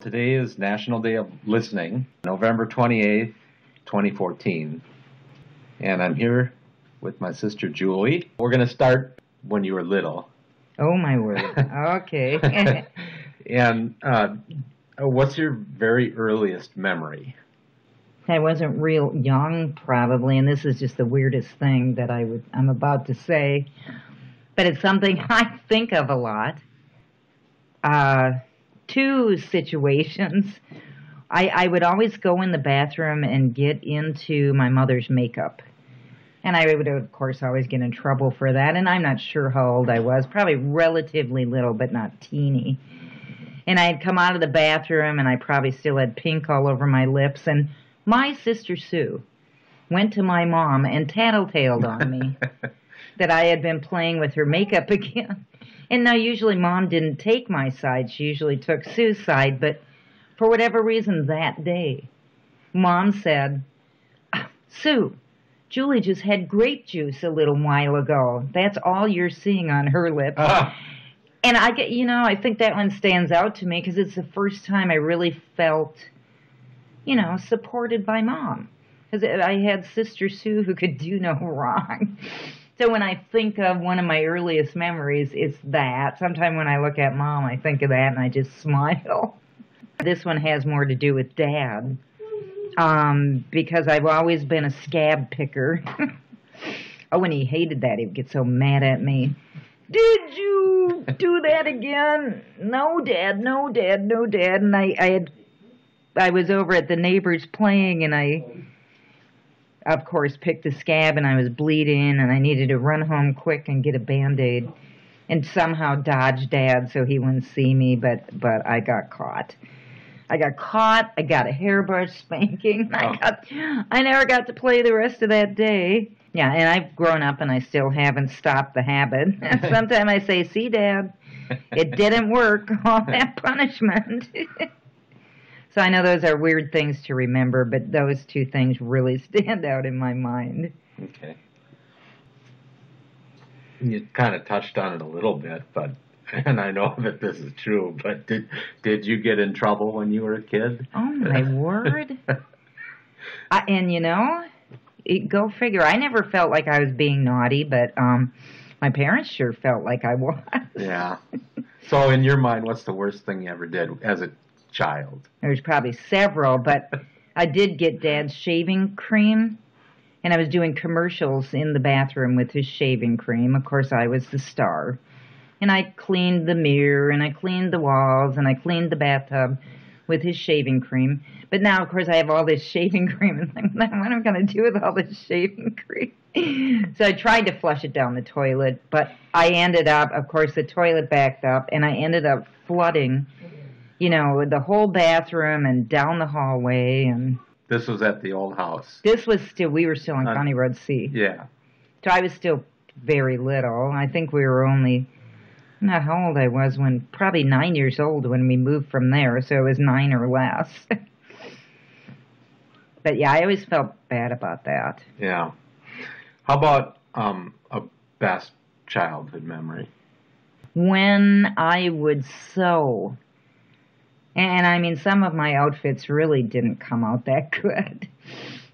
Today is National Day of Listening, November 28th, 2014. And I'm here with my sister Julie. We're going to start when you were little. Oh, my word. Okay. And what's your very earliest memory? I wasn't real young, probably, and this is just the weirdest thing that I'm about to say, but it's something I think of a lot. Two situations. I would always go in the bathroom and get into my mother's makeup. And I would, of course, always get in trouble for that. And I'm not sure how old I was. Probably relatively little, but not teeny. And I'd come out of the bathroom, and I probably still had pink all over my lips. And my sister Sue went to my mom and tattletaled on me that I had been playing with her makeup again. And now usually Mom didn't take my side. She usually took Sue's side. But for whatever reason that day, Mom said, "Sue, Julie just had grape juice a little while ago. That's all you're seeing on her lips." And I think that one stands out to me because it's the first time I really felt, supported by Mom. Because I had Sister Sue who could do no wrong. So when I think of one of my earliest memories, it's that. Sometimes when I look at Mom, I think of that and I just smile. This one has more to do with Dad. Because I've always been a scab picker. Oh, and he hated that. He would get so mad at me. "Did you do that again?" "No, Dad, no, Dad, no, Dad." And I was over at the neighbors playing, and I, of course, picked a scab, and I was bleeding, and I needed to run home quick and get a Band-Aid and somehow dodge Dad so he wouldn't see me, but I got caught. I got a hairbrush spanking. I never got to play the rest of that day. Yeah, and I've grown up and I still haven't stopped the habit. Sometimes I say, "See, Dad, it didn't work, all that punishment." So I know those are weird things to remember, but those two things really stand out in my mind. Okay. You kind of touched on it a little bit, and I know that this is true, but did you get in trouble when you were a kid? Oh, my word. Go figure. I never felt like I was being naughty, but my parents sure felt like I was. Yeah. So in your mind, what's the worst thing you ever did as a child? There's probably several, but I did get Dad's shaving cream, and I was doing commercials in the bathroom with his shaving cream. Of course, I was the star. And I cleaned the mirror, and I cleaned the walls, and I cleaned the bathtub with his shaving cream. But now, of course, I have all this shaving cream, and I'm like, what am I going to do with all this shaving cream? So I tried to flush it down the toilet, but I ended up, of course, the toilet backed up, and I ended up flooding, the whole bathroom and down the hallway. And this was at the old house. We were still on County Road C. Yeah. So I was still very little. I think we were only... Not how old I was probably 9 years old when we moved from there, so it was 9 or less. But yeah, I always felt bad about that. Yeah. How about a best childhood memory? When I would sew, and I mean, some of my outfits really didn't come out that good,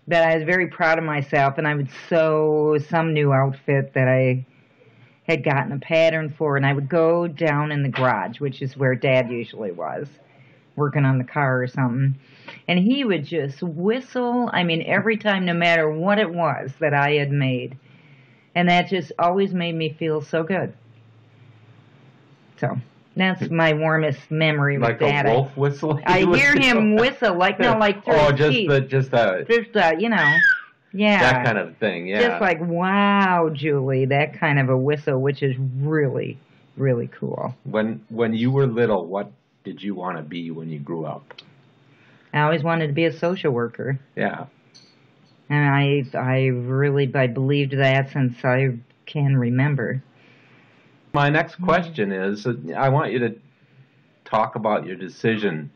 but I was very proud of myself, and I would sew some new outfit that I had gotten a pattern for, and I would go down in the garage, which is where Dad usually was, working on the car or something, and he would just whistle, every time, no matter what it was that I had made, and that just always made me feel so good. So that's my warmest memory with Dad. Like a wolf whistle? I hear him whistle, like through his teeth. Yeah. That kind of thing, yeah. Just like, wow, Julie, that kind of a whistle, which is really, really cool. When you were little, what did you want to be when you grew up? I always wanted to be a social worker. Yeah. And I believed that since I can remember. My next question is, I want you to talk about your decision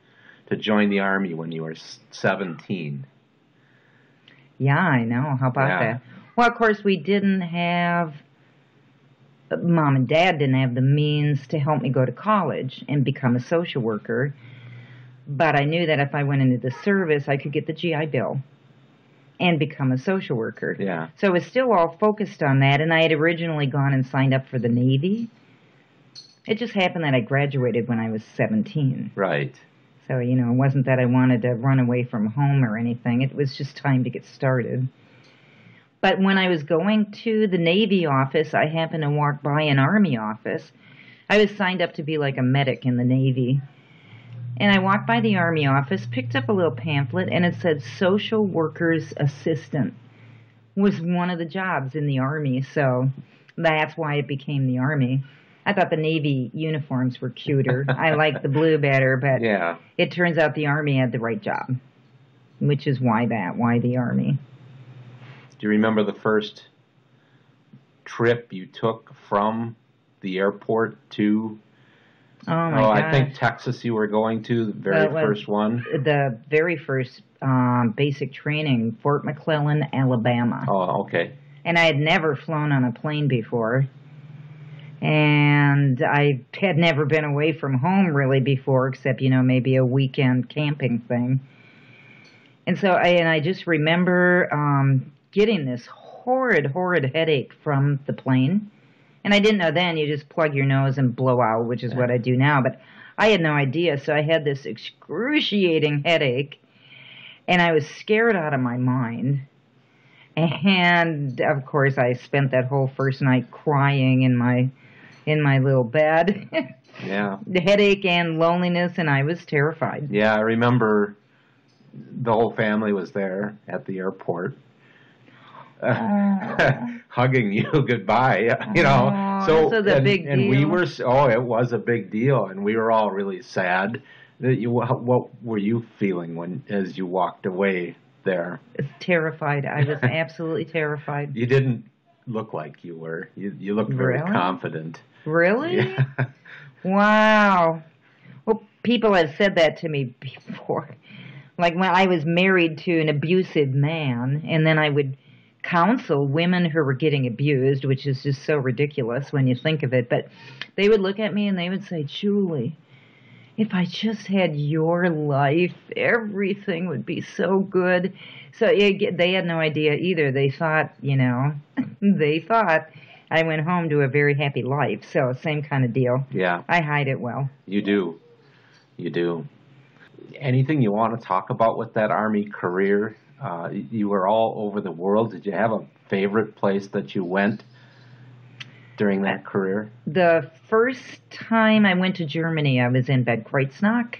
to join the Army when you were 17. Yeah, I know. How about that? Well, of course, we didn't have Mom and Dad didn't have the means to help me go to college and become a social worker. But I knew that if I went into the service, I could get the GI Bill and become a social worker. Yeah. So it was still all focused on that, and I had originally gone and signed up for the Navy. It just happened that I graduated when I was 17. Right. So, you know, it wasn't that I wanted to run away from home or anything. It was just time to get started. But when I was going to the Navy office, I happened to walk by an Army office. I was signed up to be like a medic in the Navy. And I walked by the Army office, picked up a little pamphlet, and it said Social Worker's Assistant was one of the jobs in the Army. So that's why it became the Army. I thought the Navy uniforms were cuter. I liked the blue better, but it turns out the Army had the right job, which is why the Army. Do you remember the first trip you took from the airport to... Oh, my gosh. I think Texas you were going to, the very first one. The very first basic training, Fort McClellan, Alabama. Oh, okay. And I had never flown on a plane before. And I had never been away from home really before, except, you know, maybe a weekend camping thing. And so I just remember getting this horrid headache from the plane. And I didn't know then, you just plug your nose and blow out, which is what I do now. But I had no idea, so I had this excruciating headache, and I was scared out of my mind. And, of course, I spent that whole first night crying in my little bed. Yeah. The headache and loneliness, and I was terrified. Yeah, I remember the whole family was there at the airport. Hugging you goodbye, you know. So the big deal. And we were, it was a big deal, and we were all really sad. What were you feeling as you walked away there? Terrified. I was absolutely terrified. You didn't look like you were. You looked very confident. Really? Yeah. Wow. Well, people have said that to me before. Like when I was married to an abusive man, and then I would counsel women who were getting abused, which is just so ridiculous when you think of it. But they would look at me and they would say, Julie, if I just had your life, everything would be so good. So they had no idea either. They thought, you know, I went home to a very happy life. So same kind of deal. Yeah. I hide it well. You do. You do. Anything you want to talk about with that Army career? You were all over the world. Did you have a favorite place that you went during that career? The first time I went to Germany, I was in Bad Kreuznach.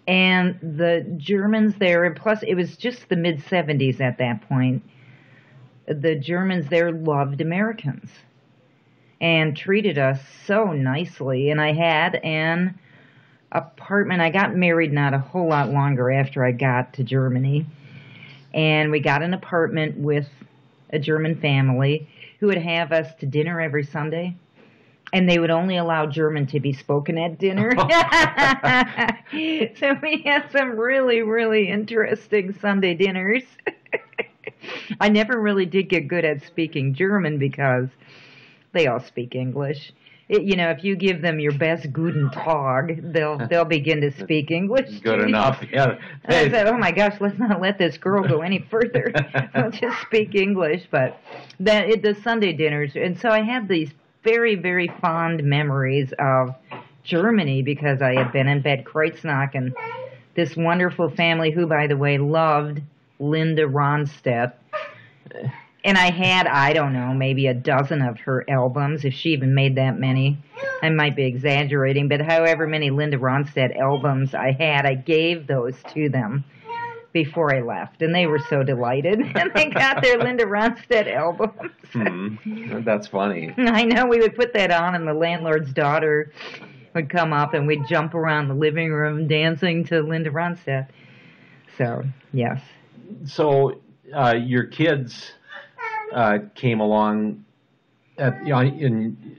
And the Germans there, and plus it was just the mid-70s at that point, the Germans there loved Americans and treated us so nicely. And I had an apartment. I got married not a whole lot longer after I got to Germany, and we got an apartment with a German family who would have us to dinner every Sunday, and they would only allow German to be spoken at dinner. So we had some really interesting Sunday dinners. I never really did get good at speaking German because they all speak English. You know, if you give them your best Guten Tag, they'll begin to speak English. Good enough, yeah. I said, oh my gosh, let's not let this girl go any further. Let's just speak English. But the Sunday dinners, and so I had these very fond memories of Germany because I had been in Bad Kreuznach and this wonderful family who, by the way, loved Linda Ronstadt. And I had, I don't know, maybe a dozen of her albums, if she even made that many. I might be exaggerating, but however many Linda Ronstadt albums I had, I gave those to them before I left. And they were so delighted. And they got their Linda Ronstadt albums. That's funny. I know, we would put that on, and the landlord's daughter would come up, and we'd jump around the living room dancing to Linda Ronstadt. So, yes. So, your kids... came along in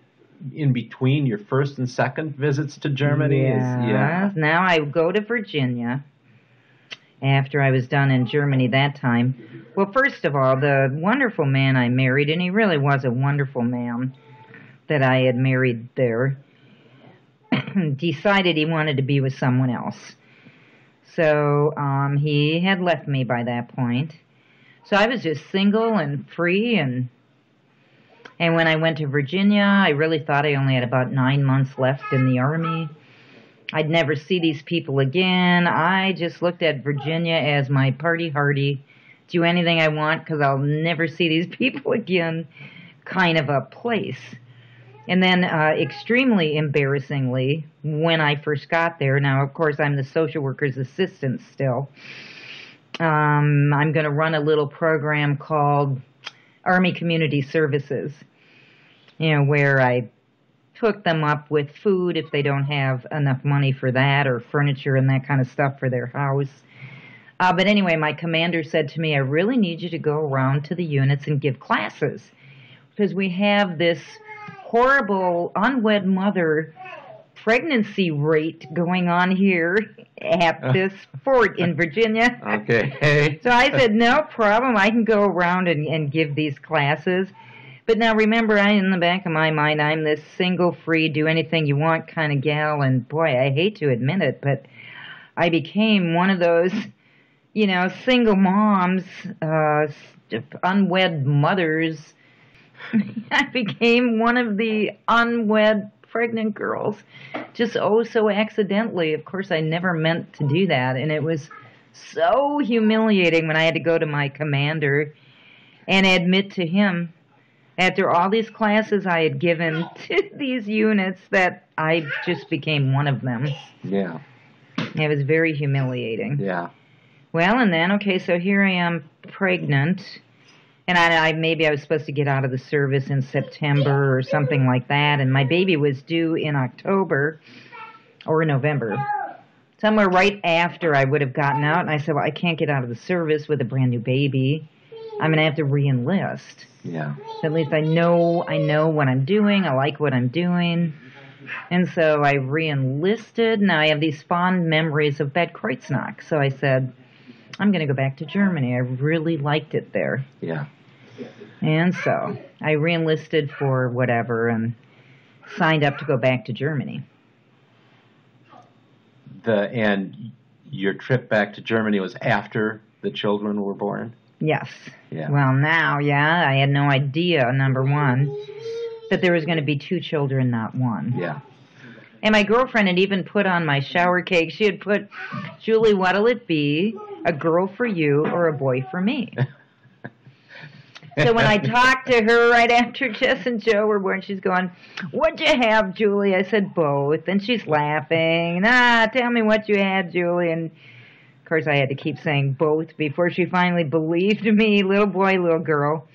between your first and second visits to Germany. Yeah. Now I go to Virginia after I was done in Germany that time. Well, first of all, the wonderful man I married, and he really was a wonderful man that I had married there, decided he wanted to be with someone else. So he had left me by that point. So I was just single and free, and when I went to Virginia, I really thought I only had about 9 months left in the Army. I'd never see these people again. I just looked at Virginia as my party hardy, do anything I want because I'll never see these people again kind of a place. And then extremely embarrassingly, when I first got there, now of course I'm the social worker's assistant still, I'm going to run a little program called Army Community Services, where I hook them up with food if they don't have enough money for that, or furniture and that kind of stuff for their house. But anyway, my commander said to me, I really need you to go around to the units and give classes, because we have this horrible unwed mother pregnancy rate going on here at this fort in Virginia. Okay. So I said, no problem. I can go around and give these classes. But now remember, in the back of my mind, I'm this single, free, do anything you want kind of gal. And boy, I hate to admit it, but I became one of those, single moms, unwed mothers. I became one of the unwed pregnant girls, just so accidentally. Of course, I never meant to do that, and it was so humiliating when I had to go to my commander and admit to him, after all these classes I had given to these units, that I just became one of them. Yeah. It was very humiliating. Yeah. Well, and then, okay, so here I am pregnant, and maybe I was supposed to get out of the service in September or something like that, and my baby was due in October or November, somewhere right after I would have gotten out. And I said, well, I can't get out of the service with a brand new baby. I'm going to have to re-enlist. Yeah. So at least I know what I'm doing. I like what I'm doing. And so I re-enlisted. Now I have these fond memories of Bad Kreuznach. So I said, I'm going to go back to Germany. I really liked it there. Yeah. And so I re-enlisted for whatever and signed up to go back to Germany. And your trip back to Germany was after the children were born? Yes. Yeah. Well, now, I had no idea, number one, that there was going to be 2 children, not 1. Yeah. And my girlfriend had even put on my shower cake, she had put, Julie, what'll it be? A girl for you or a boy for me? So when I talked to her right after Jess and Joe were born, she's going, what'd you have, Julie? I said, both. And she's laughing. Tell me what you had, Julie. And of course I had to keep saying both before she finally believed me, little boy, little girl.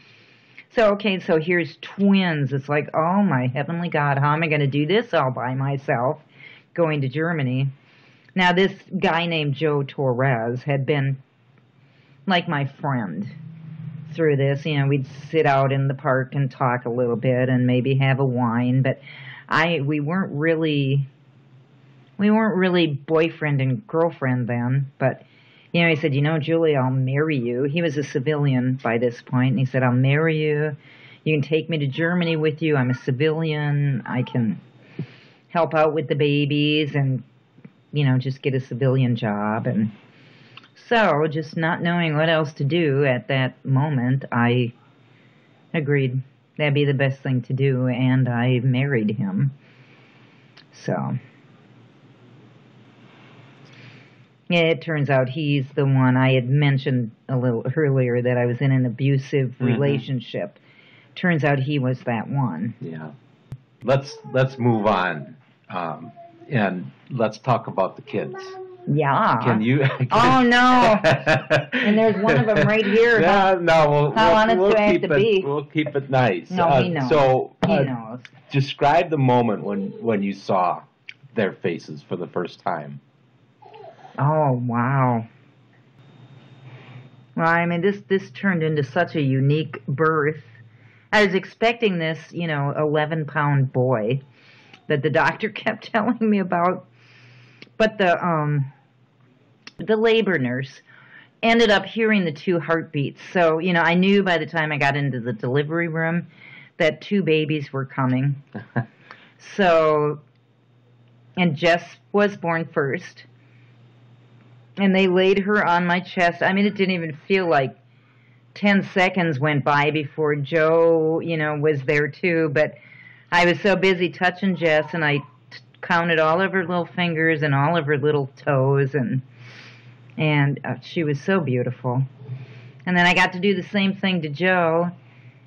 So, okay, so here's twins. It's like, oh my heavenly God, how am I going to do this all by myself, going to Germany? Now this guy named Joe Torres had been like my friend through this. We'd sit out in the park and talk a little bit and maybe have a wine, but we weren't really boyfriend and girlfriend then. But he said, Julie, I'll marry you. He was a civilian by this point, and he said, I'll marry you. You can take me to Germany with you. I'm a civilian. I can help out with the babies and just get a civilian job. And so, just not knowing what else to do at that moment, I agreed that'd be the best thing to do, and I married him. So, yeah, it turns out he's the one. I had mentioned a little earlier that I was in an abusive relationship. Turns out he was that one. Yeah. Let's move on, and let's talk about the kids. Yeah. Can you? Oh no! And there's one of them right here. Yeah, no. How honest do I have to be? We'll keep it nice. No, he knows. So, he knows. Describe the moment when you saw their faces for the first time. Oh wow! Well, I mean, this turned into such a unique birth. I was expecting this, 11-pound boy that the doctor kept telling me about, but the labor nurse ended up hearing the 2 heartbeats. So, I knew by the time I got into the delivery room that 2 babies were coming. So And Jess was born first. And they laid her on my chest. I mean, it didn't even feel like 10 seconds went by before Joe, was there too. But I was so busy touching Jess, and I counted all of her little fingers and all of her little toes, and she was so beautiful. And then I got to do the same thing to Joe.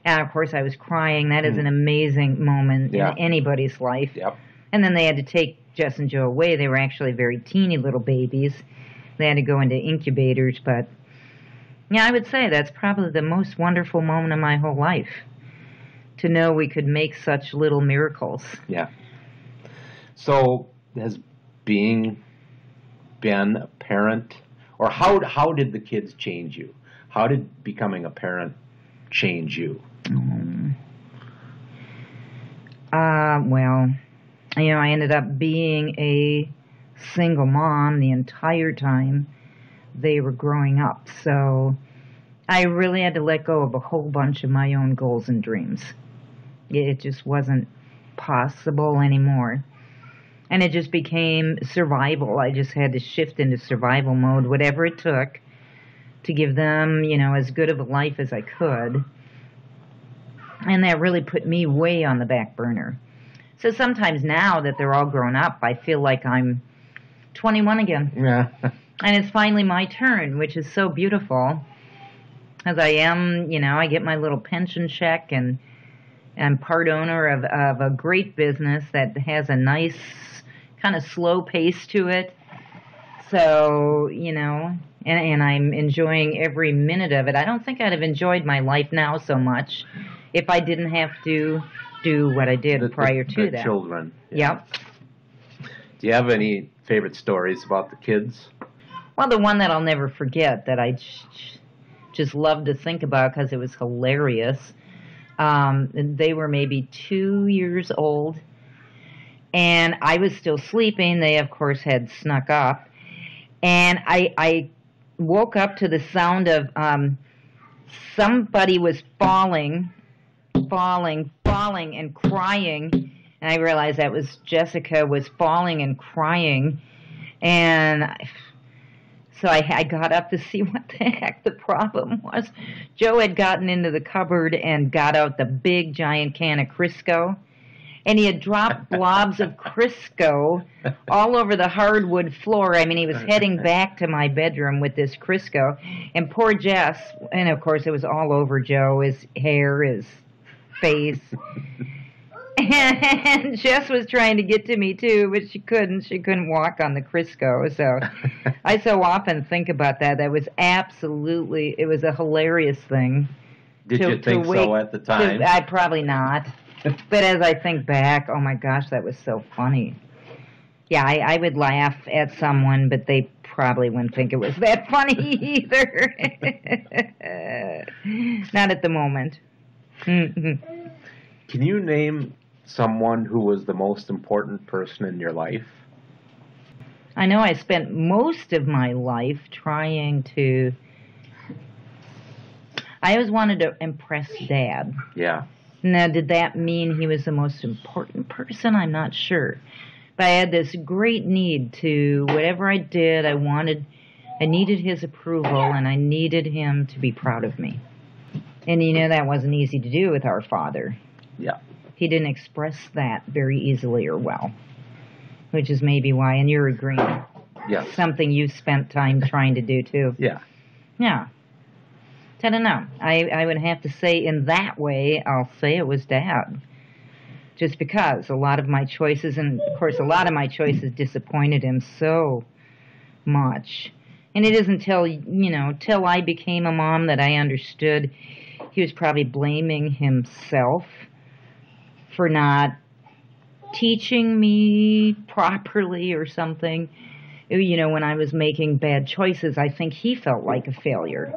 And of course, I was crying. That is an amazing moment in anybody's life. Yep. And then they had to take Jess and Joe away. They were actually very teeny little babies. They had to go into incubators, but yeah, I would say that's probably the most wonderful moment of my whole life, to know we could make such little miracles. Yeah. So has been a parent, or how did the kids change you? How did becoming a parent change you? Well, I ended up being a single mom the entire time they were growing up. So I really had to let go of a whole bunch of my own goals and dreams. It just wasn't possible anymore. And it just became survival. I just had to shift into survival mode, whatever it took to give them, as good of a life as I could. And that really put me way on the back burner. So sometimes now that they're all grown up, I feel like I'm 21 again. Yeah. And it's finally my turn, which is so beautiful. As I am, I get my little pension check, and I'm part owner of a great business that has a nice kind of slow pace to it. So, and I'm enjoying every minute of it. I don't think I'd have enjoyed my life now so much if I didn't have to do what I did prior to that. Children. Yeah. Yep. Do you have any favorite stories about the kids? Well, the one that I'll never forget that I just love to think about because it was hilarious. They were maybe 2 years old, and I was still sleeping. They, of course, had snuck up, and I woke up to the sound of somebody was falling, and crying, and I realized that was Jessica was falling and crying, and so I got up to see what the heck the problem was. Joe had gotten into the cupboard and got out the big giant can of Crisco, and he had dropped blobs of Crisco all over the hardwood floor. I mean, he was heading back to my bedroom with this Crisco, and poor Jess, and of course it was all over Joe, his hair, his face. And Jess was trying to get to me too, but she couldn't. She couldn't walk on the Crisco. So I so often think about that. That was it was a hilarious thing. Did you think so at the time? I probably not. But as I think back, oh my gosh, that was so funny. Yeah, I would laugh at someone, but they probably wouldn't think it was that funny either. Not at the moment. Can you name someone who was the most important person in your life? I know I spent most of my life trying to... I always wanted to impress Dad. Yeah. Now, did that mean he was the most important person? I'm not sure. But I had this great need to, whatever I did, I needed his approval, and I needed him to be proud of me. And that wasn't easy to do with our father. Yeah. He didn't express that very easily or well, which is maybe why, and you're agreeing. Yes. Something you spent time trying to do too. Yeah. Yeah. I don't know. I would have to say in that way, I'll say it was Dad. Just because a lot of my choices, and of course a lot of my choices disappointed him so much. And it isn't till I became a mom that I understood he was probably blaming himself for not teaching me properly or something. When I was making bad choices, I think he felt like a failure.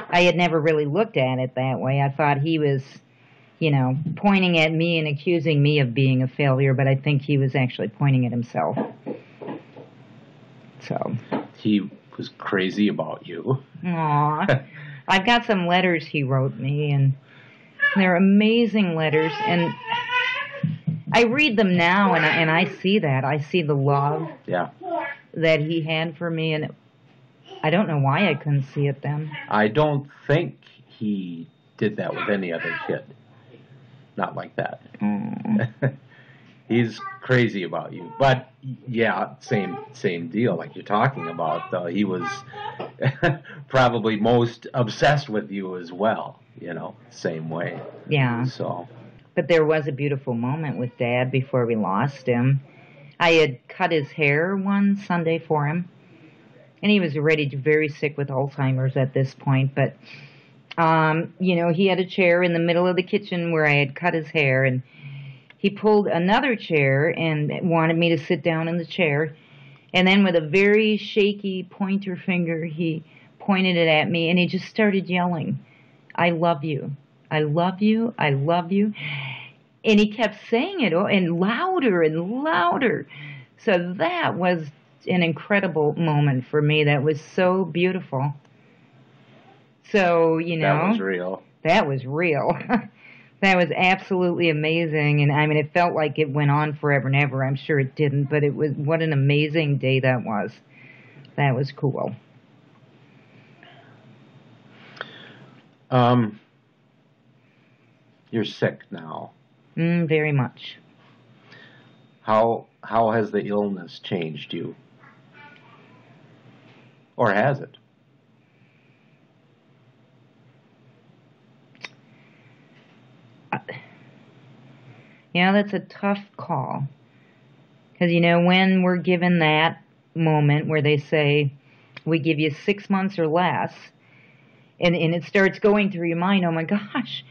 I had never really looked at it that way. I thought he was, pointing at me and accusing me of being a failure, but I think he was actually pointing at himself. So. He was crazy about you. Aw. I've got some letters he wrote me, and they're amazing letters, and I read them now, and I see that. I see the love Yeah. that he had for me, and I don't know why I couldn't see it then. I don't think he did that with any other kid. Not like that. He's crazy about you. But yeah, same deal like you're talking about. He was probably most obsessed with you as well, same way. Yeah. So, but there was a beautiful moment with Dad before we lost him. I had cut his hair one Sunday for him, and he was very sick with Alzheimer's at this point, but he had a chair in the middle of the kitchen where I had cut his hair, and he pulled another chair and wanted me to sit down in the chair. And then with a very shaky pointer finger, he pointed it at me, and he just started yelling, "I love you. I love you. I love you." And he kept saying it and louder and louder. So that was an incredible moment for me. That was so beautiful. So, that was real. That was real. That was absolutely amazing. And I mean, it felt like it went on forever and ever. I'm sure it didn't, but it was, what an amazing day that was. That was cool. You're sick now. Very much. How has the illness changed you? Or has it? That's a tough call. Because, when we're given that moment where they say, we give you 6 months or less, and it starts going through your mind, oh my gosh,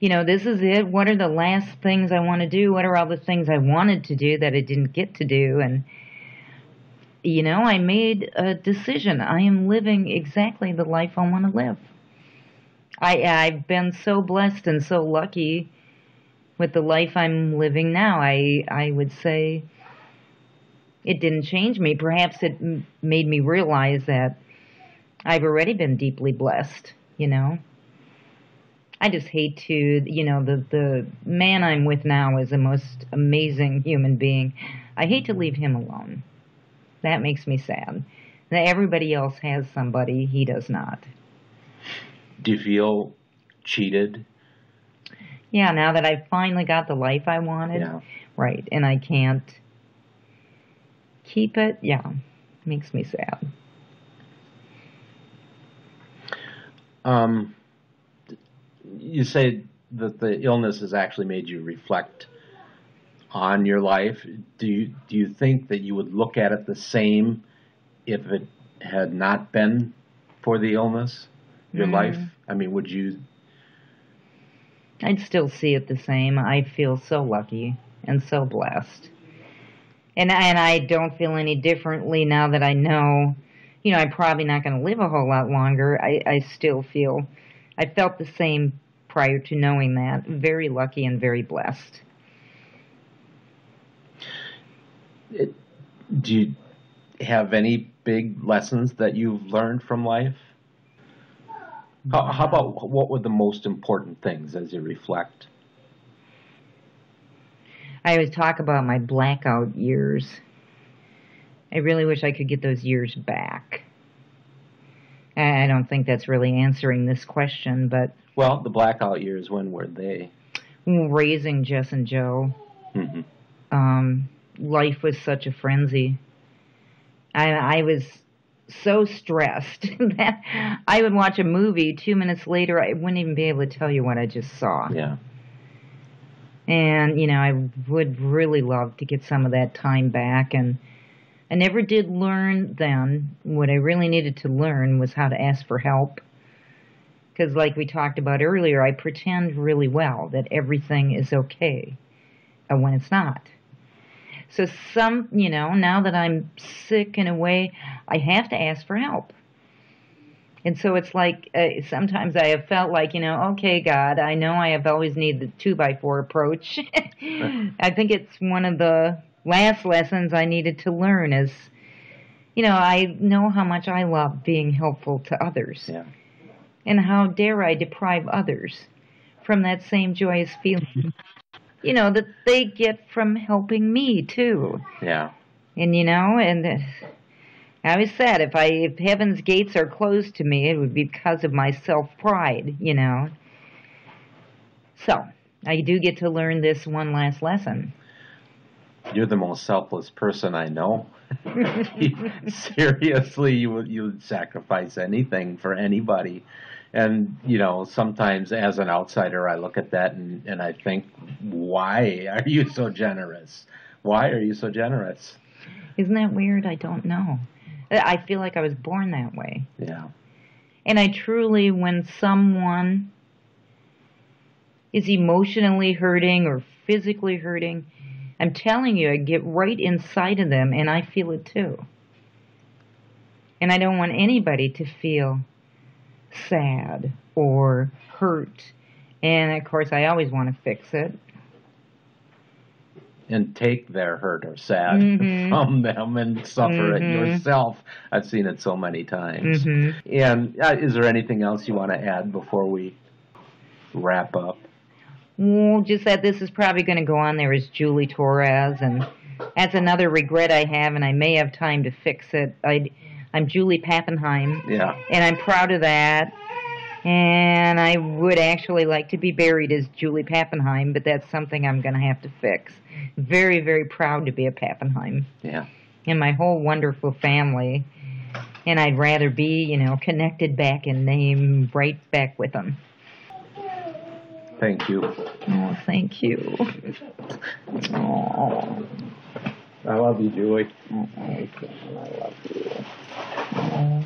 this is it. What are the last things I want to do? What are all the things I wanted to do that I didn't get to do? And, I made a decision. I am living exactly the life I want to live. I've been so blessed and so lucky with the life I'm living now. I would say it didn't change me. Perhaps it made me realize that I've already been deeply blessed, I just hate to, the man I'm with now is the most amazing human being. I hate to leave him alone. That makes me sad. That everybody else has somebody, he does not. Do you feel cheated? Yeah, now that I finally got the life I wanted. Yeah. Right, and I can't keep it. Yeah, it makes me sad. You say that the illness has actually made you reflect on your life. Do you think that you would look at it the same if it had not been for the illness, your life? I mean, would you? I'd still see it the same. I feel so lucky and so blessed. And I don't feel any differently now that I know, I'm probably not going to live a whole lot longer. I still feel, I felt the same prior to knowing that. Very lucky and very blessed. Do you have any big lessons that you've learned from life? How about what were the most important things as you reflect? I always talk about my blackout years. I really wish I could get those years back. I don't think that's really answering this question, but... Well, the blackout years, when were they? Raising Jess and Joe. Mm-hmm. Life was such a frenzy. I was so stressed that I would watch a movie, 2 minutes later, I wouldn't even be able to tell you what I just saw. Yeah. And, I would really love to get some of that time back. And I never did learn then. What I really needed to learn was how to ask for help. Because like we talked about earlier, I pretend really well that everything is okay when it's not. So now that I'm sick in a way, I have to ask for help. And so it's like, sometimes I have felt like, okay, God, I know I have always needed the 2x4 approach. I think it's one of the last lessons I needed to learn is, I know how much I love being helpful to others. Yeah. And how dare I deprive others from that same joyous feeling. that they get from helping me too. Yeah. And and I always said if heaven's gates are closed to me, it would be because of my self-pride. So I do get to learn this one last lesson. You're the most selfless person I know. Seriously, you would sacrifice anything for anybody. And, sometimes as an outsider, I look at that and I think, why are you so generous? Why are you so generous? Isn't that weird? I don't know. I feel like I was born that way. Yeah. And I truly, when someone is emotionally hurting or physically hurting, I'm telling you, I get right inside of them and I feel it too. And I don't want anybody to feel sad or hurt. And of course, I always want to fix it. And take their hurt or sad from them and suffer it yourself. I've seen it so many times. And is there anything else you want to add before we wrap up? Well, just that this is probably going to go on there as Julie Torres, and that's another regret I have, and I may have time to fix it. I'm Julie Papenheim, and I'm proud of that. And I would actually like to be buried as Julie Papenheim, but that's something I'm going to have to fix. Very, very proud to be a Papenheim. Yeah. And my whole wonderful family. And I'd rather be, connected back in name, right back with them. Thank you. Oh, thank you. Oh. I love you, Julie. Oh, I love you. Oh.